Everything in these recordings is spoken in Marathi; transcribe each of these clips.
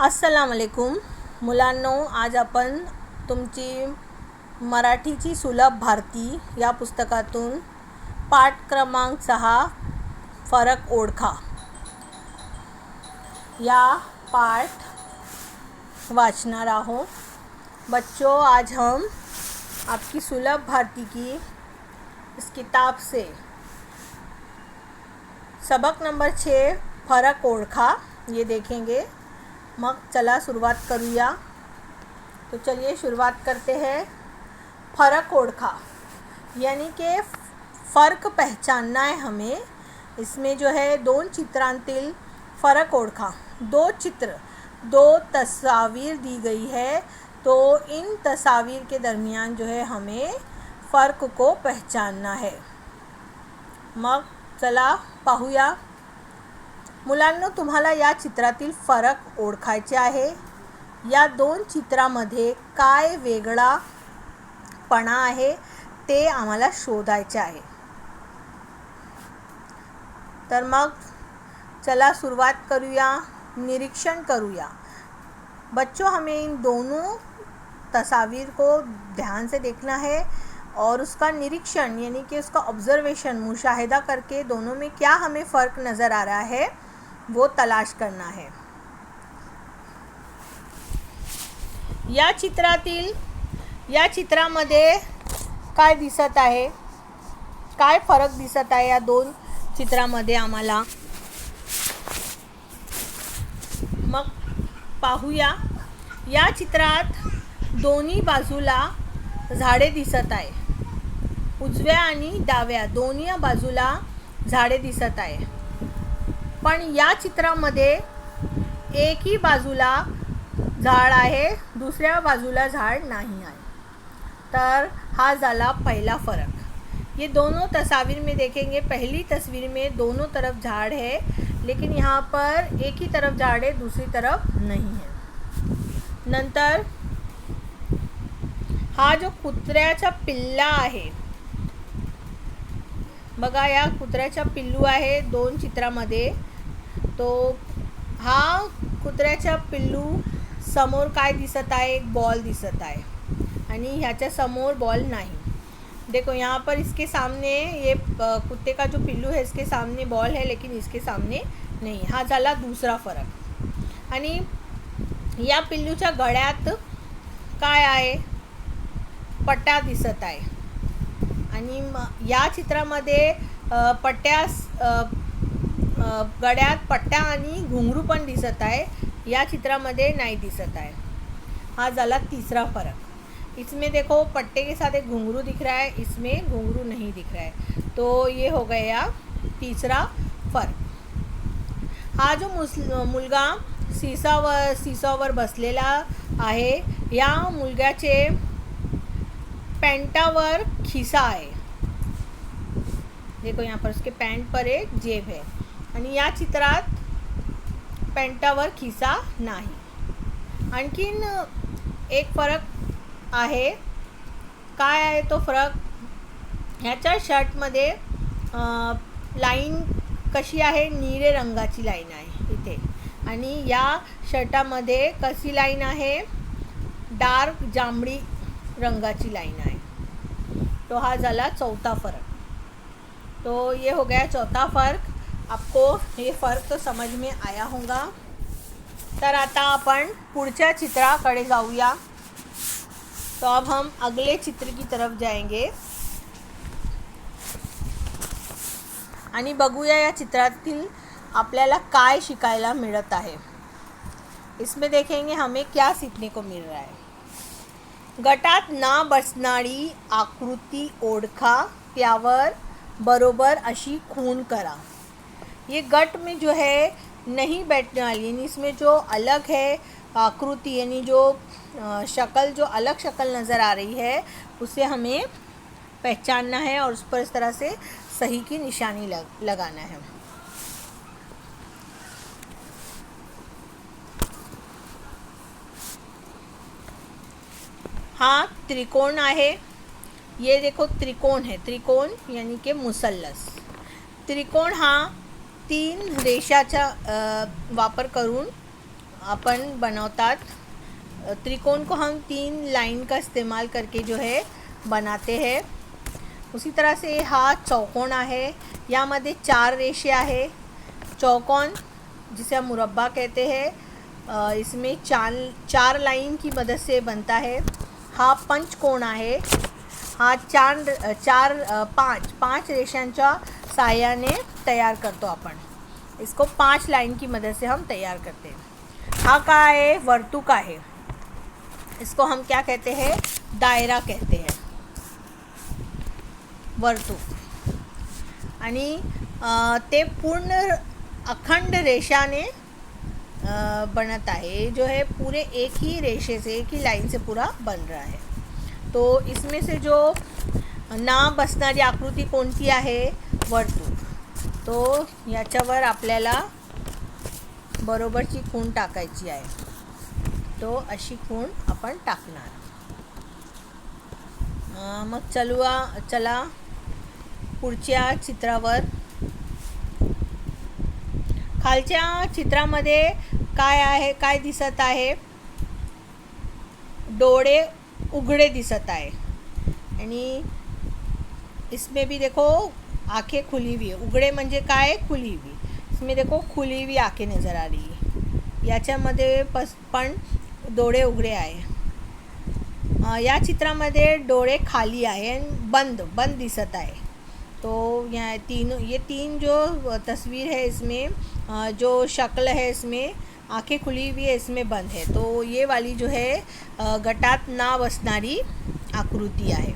अस्सलाम वालेकुम मुलांनो, आज आपण तुमची मराठीची सुलभ भारती या पुस्तकातून पाठ क्रमांक 6 फरक ओळखा या पाठ वाचना रहो। बच्चों, आज हम आपकी सुलभ भारती की इस किताब से सबक नंबर 6 फरक ओळखा ये देखेंगे। मग चला सुरुवात करूया। तो चलिए शुरुआत करते हैं। फ़र्क ओळखा यानी कि फ़र्क पहचानना है हमें। इसमें जो है दोन चित्रांतील फ़र्क ओळखा, दो तस्वीर दी गई है, तो इन तस्वीर के दरमियान जो है हमें फ़र्क को पहचानना है। मग चला पाहूया। मुलांनो, तुम्हाला या चित्रातील फरक ओळखायचे आहे। या दोन चित्रामध्ये काय वेगळापणा आहे ते आम्हाला शोधायचे आहे। तर मग चला शुरुआत करूया, निरीक्षण करूया। बच्चों, हमें इन दोनों तस्वीर को ध्यान से देखना है और उसका निरीक्षण यानी कि उसका ऑब्जर्वेशन, मुशाहिदा करके दोनों में क्या हमें फ़र्क नज़र आ रहा है वो तलाश करना है। या चित्रामध्ये काय दिसत आहे, काय फरक दिसत आहे या दोन चित्रामध्ये आम्हाला। मग पाहूया। या चित्रात दोन्ही बाजूला झाडे दिसत आहे। उजव्या आणि डाव्या दोन्ही बाजूला झाडे दिसत आहे। पण या चित्रामध्ये एकही बाजूला झाड आहे, दुसऱ्या बाजूला झाड नहीं आहे। तर हा झाला पहला फ़र्क। ये दोनों तस्वीर में देखेंगे, पहली तस्वीर में दोनों तरफ झाड़ है, लेकिन यहाँ पर एक ही तरफ झाड़ है, दूसरी तरफ नहीं है। नंतर हा जो कुत्र्याचा पिल्ला आहे बघा, या कुत्र्याचा पिल्लू आहे दोन चित्रामध्ये। तो हा कुत्र्याचा पिल्लू समोर काय दिसत आहे, एक बॉल दिसत आहे आणि ह्याच्या समोर बॉल नहीं। देखो यहाँ पर इसके सामने ये कुत्ते का जो पिल्लू है इसके सामने बॉल है, लेकिन इसके सामने नहीं। हा झाला दूसरा फरक। आणि या पिल्लूच्या गळ्यात काय आहे, पट्टा दिसत आहे। आणि या चित्रामध्ये गळ्यात पट्टा आणि घुंगरू पण दिसत आहे, या चित्रामध्ये नहीं दिसत आहे। हा झाला तीसरा फ़र्क। इसमें देखो पट्टे के साथ एक घुंगरू दिख रहा है, इसमें घुंगरू नहीं दिख रहा है, तो ये हो गया तीसरा फ़र्क। हा जो मुलगा सीसावर बसलेला आहे, या मुलग्याचे पॅन्टावर खिसा आहे। देखो यहाँ पर उसके पैंट पर एक जेब है आणि या चित्रात पॅन्टावर खिसा नाही। आणखीन एक फरक आहे। काय आहे तो फरक, ह्याच्या शर्टमध्ये लाईन कशी आहे, निळे रंगाची लाईन आहे इथे, आणि या शर्टामध्ये कशी लाईन आहे, डार्क जांभळी रंगाची लाईन आहे। तो हा झाला चौथा फ़र्क। तो ये हो गया चौथा फ़र्क। आपको ये फ़र्क तो समझ में आया होगा। तर आता आपण पुढच्या चित्राकडे जाऊया। तो अब हम अगले चित्र की तरफ जाएंगे आणि बघूया या चित्रातील आपल्याला काय शिकायला मिळत आहे। इसमें देखेंगे हमें क्या सीखने को मिल रहा है। गटात ना बसणारी आकृती ओळखा, त्यावर बरोबर अशी खून करा। ये गट में जो है नहीं बैठने वाली, यानी इसमें जो अलग है आकृति, यानी जो शक्ल, जो अलग शक्ल नज़र आ रही है उसे हमें पहचानना है और उस पर इस तरह से सही की निशानी लगाना है। हाँ, त्रिकोण आहे। ये देखो त्रिकोण है, त्रिकोण यानी कि मुसल्लस। त्रिकोण हा तीन रेषाचा वापर करून अपन बनवतात। त्रिकोण को हम 3 लाइन का इस्तेमाल करके जो है बनाते हैं। उसी तरह से हा चौकोन आहे, यामध्ये 4 रेषे आहे। चौकोन जिसे हम मुरब्बा कहते हैं, इसमें 4 लाइन की मदद से बनता है। हा पंचकोन आहे, हा 5 रेषांच्या साहाय्याने तयार करतो आपण। इसको 5 लाइन की मदद से हम तैयार करते हैं। हा काय आहे? वर्तुक आहे। इसको हम क्या कहते हैं? दायरा कहते हैं, वर्तुक। आणि ते पूर्ण अखंड रेषाने बनत आहे, जो है पूरे एक ही रेषे से, एक ही लाइन से पूरा बन रहा है। तो इसमें से जो ना बसणारी आकृती कोणती आहे? वर्तुक। तो याच्यावर आपल्याला बरोबरची खूण टाकायची आहे। तो अशी खूण आपण टाकणार। मग चला पुढच्या चित्रावर। खालच्या चित्रामध्ये काय आहे? काय दिसत आहे? डोळे उघडे दिसत आहे। आणि इसमें भी देखो आंखें खुली हुई है। उघडे म्हणजे काय? खुली हुई। इसमें देखो खुली हुई आंखें नज़र आ रही है। याच्यामध्ये पण डोळे उघडे आहे। या चित्रामध्ये डोळे खाली आहे आणि बंद दिसत आहे। तो ये तीन जो तस्वीर है, इसमें जो शक्ल है, इसमें आंखें खुली हुई है, इसमें बंद है। तो ये वाली जो है गटात ना बसणारी आकृती आहे।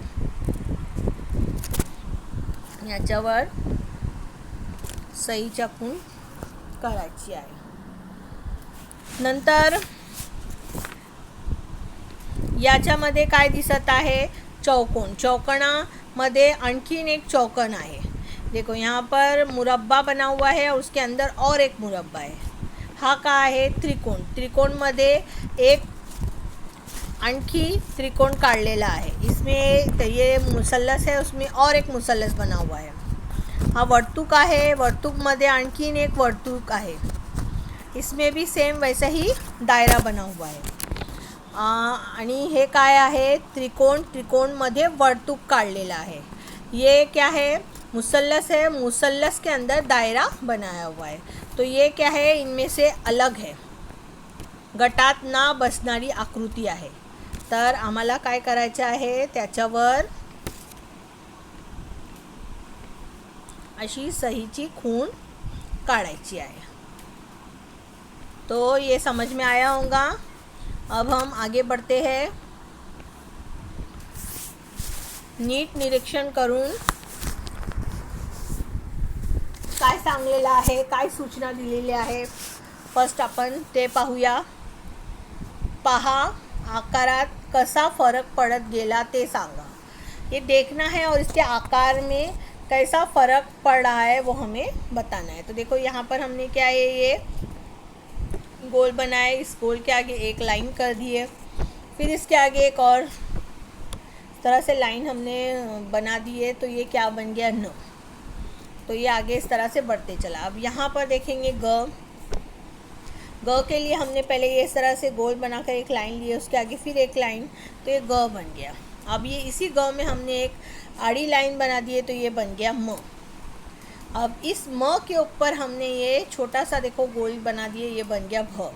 याच्यावर सहीच्या खूण करायची आहे। नंतर याच्यामध्ये काय दिसत आहे? चौकोन। चौकोनामध्ये आणखीन एक चौकोन आहे। देखो यहाँ पर मुरब्बा बना हुआ है और उसके अंदर और एक मुरब्बा है। हा काय आहे? त्रिकोण। त्रिकोणमध्ये एक आणखी त्रिकोण काढलेला आहे। इसमें ये मुसल्लस है, उसमें और एक मुसल्लस बना हुआ है। हा वर्तुक आहे। वर्तुकमध्ये आणखीन एक वर्तुक आहे। इसमें भी सेम वैसा ही दायरा बना हुआ है। आणि हे काय आहे? त्रिकोण। त्रिकोणमध्ये वर्तुक काढलेला आहे। ये क्या है? मुसल्लस है। मुसल्लस के अंदर दायरा बनाया हुआ है। तो ये क्या है? इनमें से अलग है, गटात ना बसणारी आकृती आहे। तर आम्हाला काय करायचे आहे? त्याच्यावर अशी सहीची खूण काढायची आहे। तो ये समझ में आया होगा। अब हम आगे बढ़ते हैं। नीट निरीक्षण करून काय सांगलेलं आहे, काय सूचना दिलेली आहे, फर्स्ट आपण ते पाहूया। पहा, आकारात कसा फरक पड़त गेला ते सांगा। ये देखना है और इसके आकार में कैसा फ़र्क पड़ रहा है वो हमें बताना है। तो देखो यहाँ पर हमने क्या है, ये गोल बनाया। इस गोल के आगे एक लाइन कर दी है। फिर इसके आगे एक और इस तरह से लाइन हमने बना दी है। तो ये क्या बन गया? न। तो ये आगे इस तरह से बढ़ते चला। अब यहाँ पर देखेंगे ग के लिए हमने पहले ये इस तरह से गोल बनाकर एक लाइन ली है, उसके आगे फिर एक लाइन, तो ये ग बन गया। अब ये इसी ग में हमने एक आड़ी लाइन बना दी है, तो ये बन गया म। अब इस म के ऊपर हमने ये छोटा सा देखो गोल बना दिए, ये बन गया भ।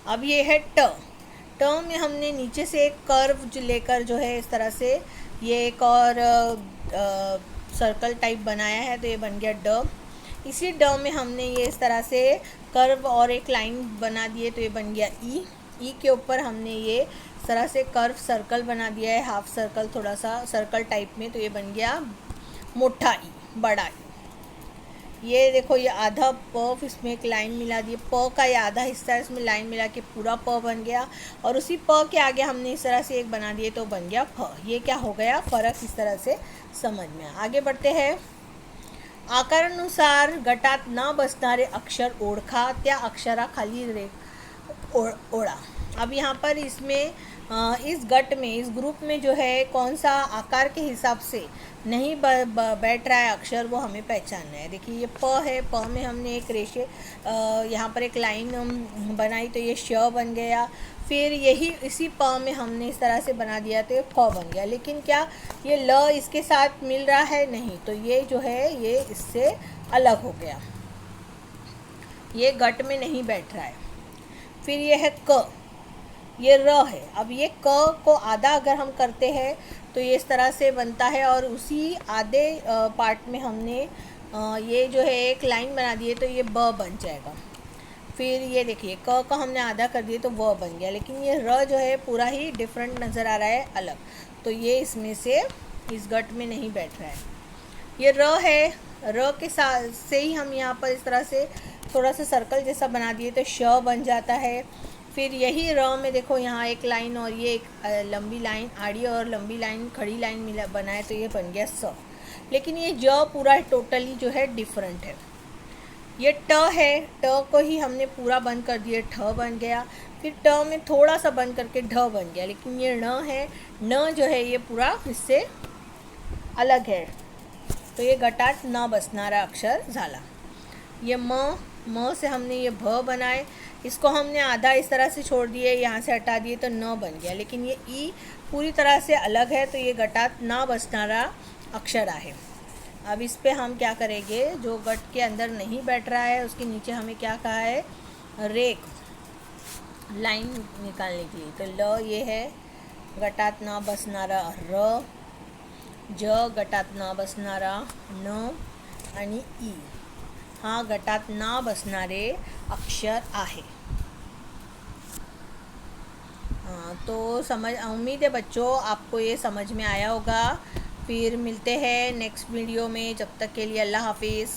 अब ये है ट। ट में हमने नीचे से एक कर्व जो लेकर जो है इस तरह से ये एक और सर्कल टाइप बनाया है, तो ये बन गया ड। इसी ड में हमने ये इस तरह से कर्व और एक लाइन बना दिए, तो ये बन गया ई। ई के ऊपर हमने ये इस तरह से कर्व सर्कल बना दिया है, हाफ सर्कल, थोड़ा सा सर्कल टाइप में, तो ये बन गया मोटा ई, बड़ा ई। ये देखो ये आधा प, इसमें एक लाइन मिला दी, प का ये आधा हिस्सा है, इसमें लाइन मिला के पूरा प बन गया। और उसी प के आगे हमने इस तरह से एक बना दिए, तो बन गया फ। ये क्या हो गया? फ़र्क इस तरह से समझ में आगे बढ़ते हैं। आकारानुसार गटात न बसणारे अक्षर ओळखा, त्या अक्षराखाली ओढ़ा। अब यहाँ पर इसमें इस गट में, इस ग्रुप में जो है कौन सा आकार के हिसाब से नहीं बैठ रहा है अक्षर, वो हमें पहचानना है। देखिए ये प है, प में हमने एक रेशे यहाँ पर एक लाइन बनाई तो ये श बन गया। फिर यही इसी प में हमने इस तरह से बना दिया तो ये फ बन गया। लेकिन क्या ये ल इसके साथ मिल रहा है? नहीं, तो ये जो है ये इससे अलग हो गया, ये गट में नहीं बैठ रहा है। फिर ये है क, ये र है। अब ये क को आधा अगर हम करते हैं तो ये इस तरह से बनता है, और उसी आधे पार्ट में हमने ये जो है एक लाइन बना दी है तो ये ब बन जाएगा। फिर ये देखिए क का हमने आधा कर दिया तो व बन गया, लेकिन ये र जो है पूरा ही डिफरेंट नज़र आ रहा है, अलग, तो ये इसमें से इस गट में नहीं बैठ रहा है। ये र है, र के साथ से ही हम यहाँ पर इस तरह से थोड़ा सा सर्कल जैसा बना दिए तो श बन जाता है। फिर यही र में देखो यहाँ एक लाइन और ये एक लंबी लाइन, आड़ी और लंबी लाइन, खड़ी लाइन मिला बनाए तो ये बन गया स। लेकिन ये ज पूरा टोटली जो है डिफरेंट है। ये ट है, ट को ही हमने पूरा बंद कर दिया, ठ बन गया। फिर ट में थोड़ा सा बंद करके ढ बन गया। लेकिन ये ण है, न जो है ये पूरा इससे अलग है, तो ये गटात न बसणारा अक्षर झाला। ये म से हमने ये भ बनाए, इसको हमने आधा इस तरह से छोड़ दिए, यहाँ से हटा दिए तो न बन गया। लेकिन ये ई पूरी तरह से अलग है, तो ये गटात न बसणारा अक्षर आहे। अब इस पे हम क्या करेंगे, जो गट के अंदर नहीं बैठ रहा है उसके नीचे हमें क्या कहा है, रेख लाइन निकालने के लिए। तो ल ये है गटात न बसणारा र, ज गटात न बसणारा न, आणि ई हा गटात न बसणारे अक्षर आहे। तो उम्मीद है बच्चों आपको ये समझ में आया होगा। फिर मिलते हैं नेक्स्ट वीडियो में, जब तक के लिए अल्लाह हाफिज़।